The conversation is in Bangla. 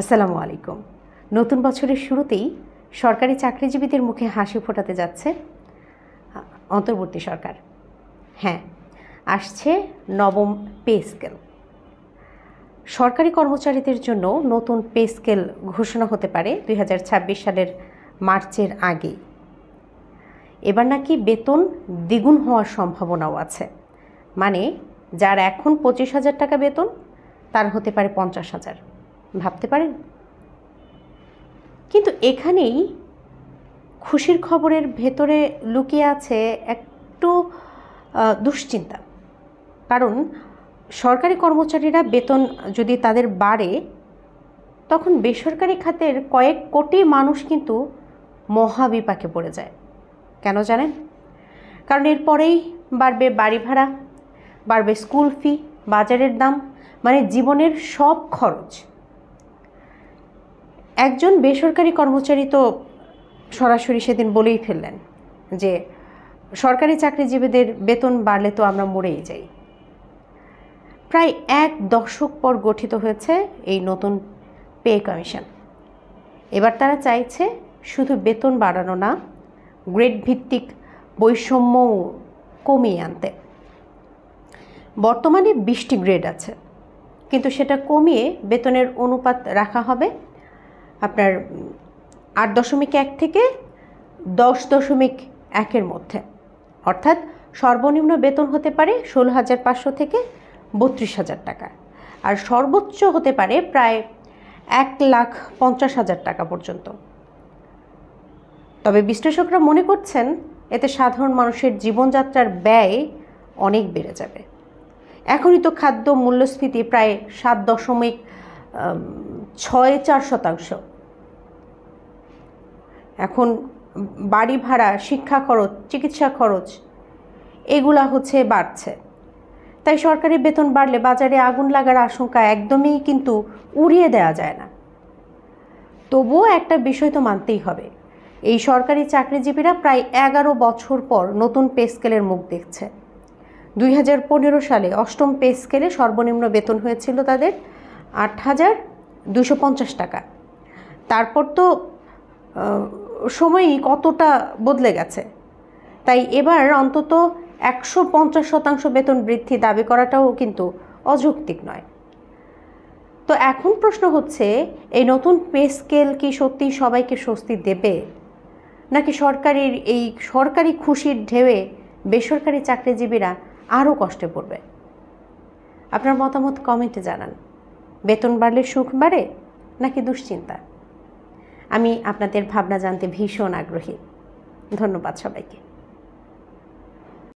আসসালামু আলাইকুম। নতুন বছরের শুরুতেই সরকারি চাকরিজীবীদের মুখে হাসি ফোটাতে যাচ্ছে অন্তর্বর্তী সরকার। হ্যাঁ, আসছে নবম পে স্কেল। সরকারি কর্মচারীদের জন্য নতুন পে স্কেল ঘোষণা হতে পারে 2026 সালের মার্চের আগেই। এবার নাকি বেতন দ্বিগুণ হওয়ার সম্ভাবনাও আছে। মানে যার এখন 25,000 টাকা বেতন, তার হতে পারে 50,000। ভাবতে পারেন? কিন্তু এখানেই খুশির খবরের ভেতরে লুকিয়ে আছে একটু দুশ্চিন্তা। কারণ সরকারি কর্মচারীরা বেতন যদি তাদের বাড়ে, তখন বেসরকারি খাতের কয়েক কোটি মানুষ কিন্তু মহাবিপাকে পড়ে যায়। কেন জানেন? কারণ এরপরেই বাড়বে বাড়ি ভাড়া, বাড়বে স্কুল ফি, বাজারের দাম, মানে জীবনের সব খরচ। একজন বেসরকারি কর্মচারী তো সরাসরি সেদিন বলেই ফেললেন যে সরকারি চাকরিজীবীদের বেতন বাড়লে তো আমরা মরেই যাই। প্রায় 1 দশক পর গঠিত হয়েছে এই নতুন পে কমিশন। এবার তারা চাইছে শুধু বেতন বাড়ানো না, গ্রেড ভিত্তিক বৈষম্য কমিয়ে আনতে। বর্তমানে 20টি গ্রেড আছে, কিন্তু সেটা কমিয়ে বেতনের অনুপাত রাখা হবে আপনার 8.1 থেকে 10.1-এর মধ্যে। অর্থাৎ সর্বনিম্ন বেতন হতে পারে 16,500 থেকে 32,000 টাকা, আর সর্বোচ্চ হতে পারে প্রায় 1,50,000 টাকা পর্যন্ত। তবে বিশ্লেষকরা মনে করছেন এতে সাধারণ মানুষের জীবনযাত্রার ব্যয় অনেক বেড়ে যাবে। এখনই তো খাদ্য মূল্যস্ফীতি প্রায় 7.64%। এখন বাড়ি ভাড়া, শিক্ষা খরচ, চিকিৎসা খরচ এগুলা বাড়ছে। তাই সরকারি বেতন বাড়লে বাজারে আগুন লাগার আশঙ্কা একদমই কিন্তু উড়িয়ে দেওয়া যায় না। তবুও একটা বিষয় তো মানতেই হবে, এই সরকারি চাকরিজীবীরা প্রায় 11 বছর পর নতুন পে স্কেলের মুখ দেখছে। 2015 সালে 8ম পে স্কেলে সর্বনিম্ন বেতন হয়েছিল তাদের 8,250 টাকা। তারপর তো সময়ই কতটা বদলে গেছে। তাই এবার অন্তত 150% বেতন বৃদ্ধি দাবি করাটাও কিন্তু অযৌক্তিক নয়। তো এখন প্রশ্ন হচ্ছে, এই নতুন পে স্কেল কি সত্যি সবাইকে স্বস্তি দেবে, নাকি সরকারি খুশির ঢেউয়ে বেসরকারি চাকরিজীবীরা আরও কষ্টে পড়বে? আপনার মতামত কমেন্টে জানান। বেতন বাড়লে সুখ বাড়ে নাকি দুশ্চিন্তা? আমি আপনাদের ভাবনা জানতে ভীষণ আগ্রহী। ধন্যবাদ সবাইকে।